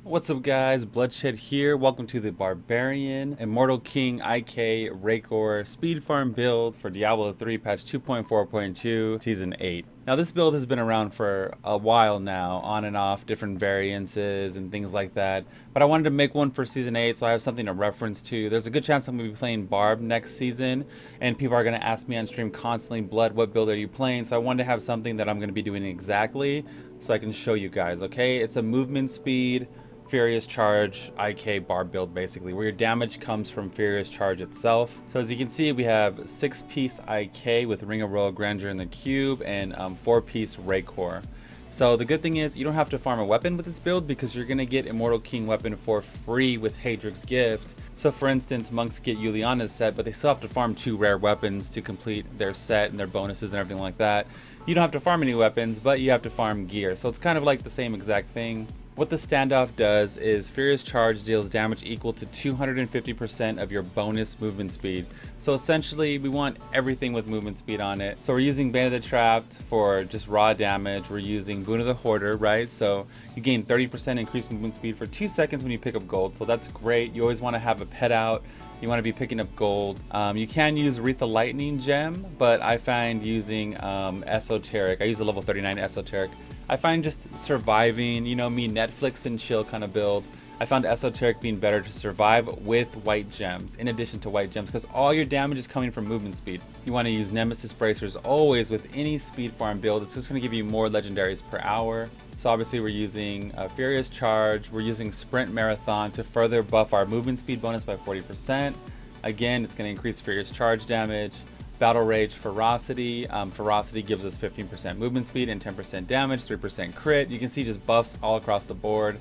What's up guys, Bloodshed here. Welcome to the Barbarian Immortal King IK Rakor speed farm build for Diablo 3 patch 2.4.2 season 8. Now this build has been around for a while now, on and off, different variances and things like that. But I wanted to make one for season 8 so I have something to reference to. There's a good chance I'm going to be playing Barb next season and people are going to ask me on stream constantly, Blood, what build are you playing? So I wanted to have something that I'm going to be doing exactly so I can show you guys, okay? It's a movement speed Furious Charge IK bar build, basically, where your damage comes from Furious Charge itself. So as you can see, we have 6-piece IK with Ring of Royal Grandeur in the cube and 4-piece Rakor. So the good thing is you don't have to farm a weapon with this build because you're going to get Immortal King weapon for free with Hadric's Gift. So for instance, monks get Juliana's set, but they still have to farm 2 rare weapons to complete their set and their bonuses and everything like that. You don't have to farm any weapons, but you have to farm gear. So it's kind of like the same exact thing. What the standoff does is Furious Charge deals damage equal to 250% of your bonus movement speed. So essentially we want everything with movement speed on it. So we're using Bane of the Trapped for just raw damage. We're using Boon of the Hoarder, right? So you gain 30% increased movement speed for 2 seconds when you pick up gold. So that's great. You always want to have a pet out. You want to be picking up gold. You can use Wreath of Lightning gem, but I find using Esoteric. I use a level 39 Esoteric. I find just surviving, you know me, Netflix and chill kind of build. I found Esoteric being better to survive with white gems, in addition to white gems, because all your damage is coming from movement speed. You want to use Nemesis Bracers always with any speed farm build. It's just going to give you more legendaries per hour. So obviously we're using Furious Charge, we're using Sprint Marathon to further buff our movement speed bonus by 40%. Again, it's going to increase Furious Charge damage. Battle Rage Ferocity. Ferocity gives us 15% movement speed and 10% damage, 3% crit. You can see just buffs all across the board.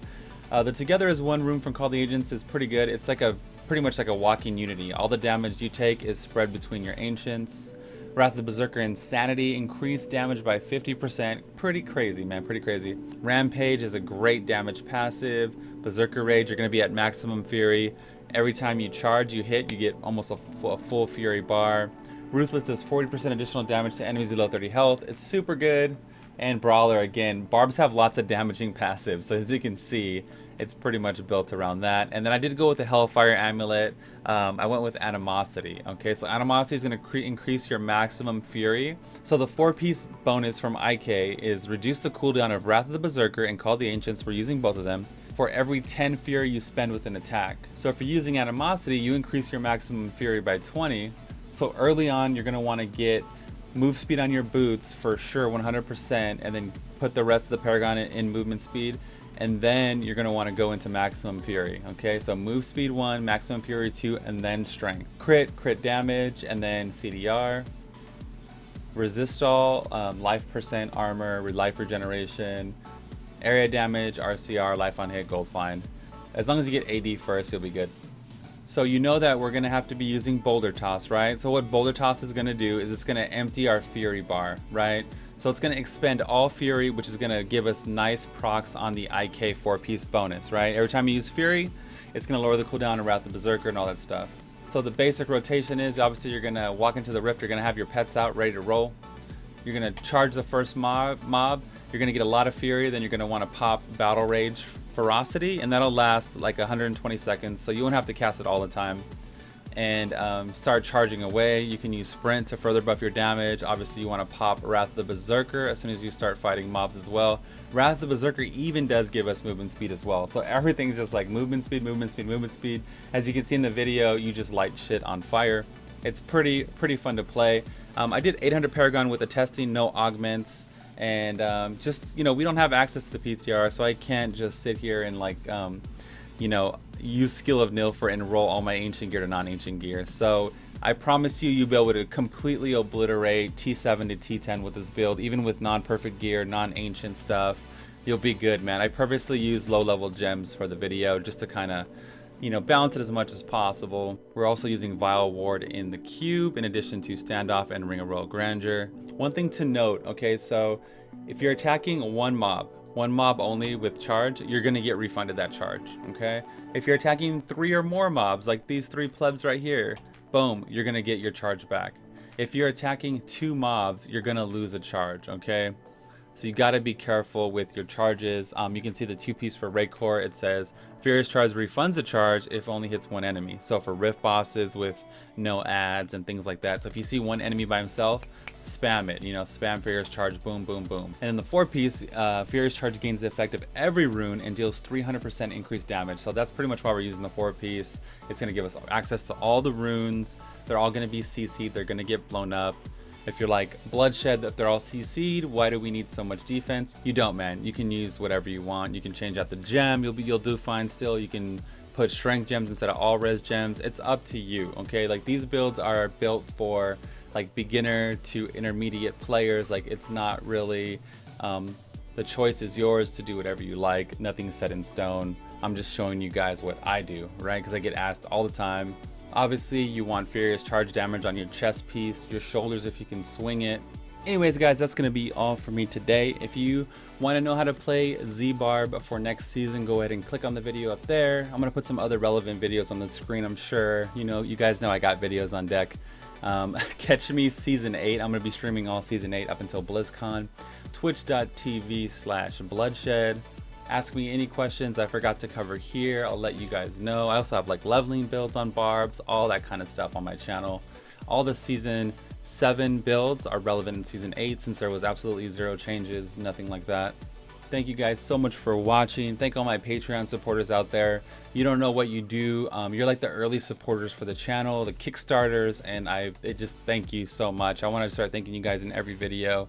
The Together as One room from Call the Agents is pretty good. It's like pretty much like a walking unity. All the damage you take is spread between your ancients. Wrath of the Berserker Insanity, increased damage by 50%. Pretty crazy, man, pretty crazy. Rampage is a great damage passive. Berserker Rage, you're going to be at maximum fury. Every time you charge, you hit, you get almost a full fury bar. Ruthless does 40% additional damage to enemies below 30 health. It's super good. And Brawler, again, Barbs have lots of damaging passives, so as you can see, it's pretty much built around that. And then I did go with the Hellfire Amulet. I went with Animosity. Okay, so Animosity is going to increase your maximum fury. So the 4-piece bonus from IK is reduce the cooldown of Wrath of the Berserker and Call the Ancients. We're using both of them for every 10 fury you spend with an attack. So if you're using Animosity, you increase your maximum fury by 20. So early on, you're going to want to get move speed on your boots for sure, 100%, and then put the rest of the Paragon in movement speed. And then you're going to want to go into maximum fury. Okay, so move speed 1, maximum fury 2, and then strength. Crit damage, and then CDR. Resist all, life percent armor, life regeneration, area damage, RCR, life on hit, gold find. As long as you get AD first, you'll be good. So you know that we're going to have to be using Boulder Toss, right? So what Boulder Toss is going to do is it's going to empty our Fury bar, right? So it's going to expend all Fury, which is going to give us nice procs on the IK 4-piece bonus, right? Every time you use Fury, it's going to lower the cooldown of Wrath of the Berserker and all that stuff. So the basic rotation is, obviously you're going to walk into the Rift, you're going to have your pets out, ready to roll. You're going to charge the first mob. You're going to get a lot of Fury, then you're going to want to pop Battle Rage Ferocity, and that'll last like 120 seconds, so you won't have to cast it all the time. And start charging away. You can use Sprint to further buff your damage. Obviously you want to pop Wrath of the Berserker as soon as you start fighting mobs as well. Wrath of the Berserker even does give us movement speed as well, so everything's just like movement speed, movement speed, movement speed. As you can see in the video, you just light shit on fire. It's pretty fun to play. I did 800 Paragon with the testing, no augments. And just, you know, we don't have access to the PTR, so I can't just sit here and like you know, use Skill of Nilfer and roll all my ancient gear to non-ancient gear. So I promise you'll be able to completely obliterate T7 to T10 with this build, even with non-perfect gear, non-ancient stuff. You'll be good, man. I purposely use low-level gems for the video just to kind of, you know, balance it as much as possible. We're also using Vile Ward in the cube, in addition to Standoff and Ring of Royal Grandeur. One thing to note, okay, so if you're attacking one mob only with charge, you're gonna get refunded that charge, okay? If you're attacking 3 or more mobs, like these 3 plebs right here, boom, you're gonna get your charge back. If you're attacking 2 mobs, you're gonna lose a charge, okay? So you got to be careful with your charges. You can see the 2-piece for Rancor. It says Furious Charge refunds the charge if only hits one enemy. So for Rift bosses with no ads and things like that. So if you see one enemy by himself, spam it, you know, spam Furious Charge, boom, boom, boom. And then the 4-piece, Furious Charge gains the effect of every rune and deals 300% increased damage. So that's pretty much why we're using the 4-piece. It's going to give us access to all the runes. They're all going to be CC'd. They're going to get blown up. If you're like Bloodshed, that they're all CC'd, why do we need so much defense? You don't, man. You can use whatever you want. You can change out the gem. You'll do fine still. You can put strength gems instead of all res gems. It's up to you, okay? Like, these builds are built for like beginner to intermediate players. Like, it's not really, the choice is yours to do whatever you like. Nothing's set in stone. I'm just showing you guys what I do, right? Because I get asked all the time. Obviously, you want Furious Charge damage on your chest piece, your shoulders if you can swing it. Anyways, guys, that's going to be all for me today. If you want to know how to play Z-Barb for next season, go ahead and click on the video up there. I'm going to put some other relevant videos on the screen, I'm sure. You know, you guys know I got videos on deck. Catch me Season 8. I'm going to be streaming all Season 8 up until BlizzCon. Twitch.tv/Bloodshed. Ask me any questions I forgot to cover here. I'll let you guys know. I also have like leveling builds on barbs, all that kind of stuff on my channel. All the Season 7 builds are relevant in Season 8 since there was absolutely 0 changes, nothing like that. Thank you guys so much for watching. Thank all my Patreon supporters out there. You don't know what you do. You're like the early supporters for the channel, the Kickstarters, and just thank you so much. I want to start thanking you guys in every video.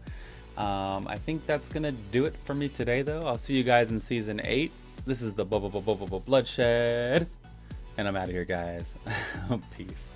I think that's gonna do it for me today, though. I'll see you guys in Season 8. This is the Bloodshed, and I'm out of here, guys. Peace.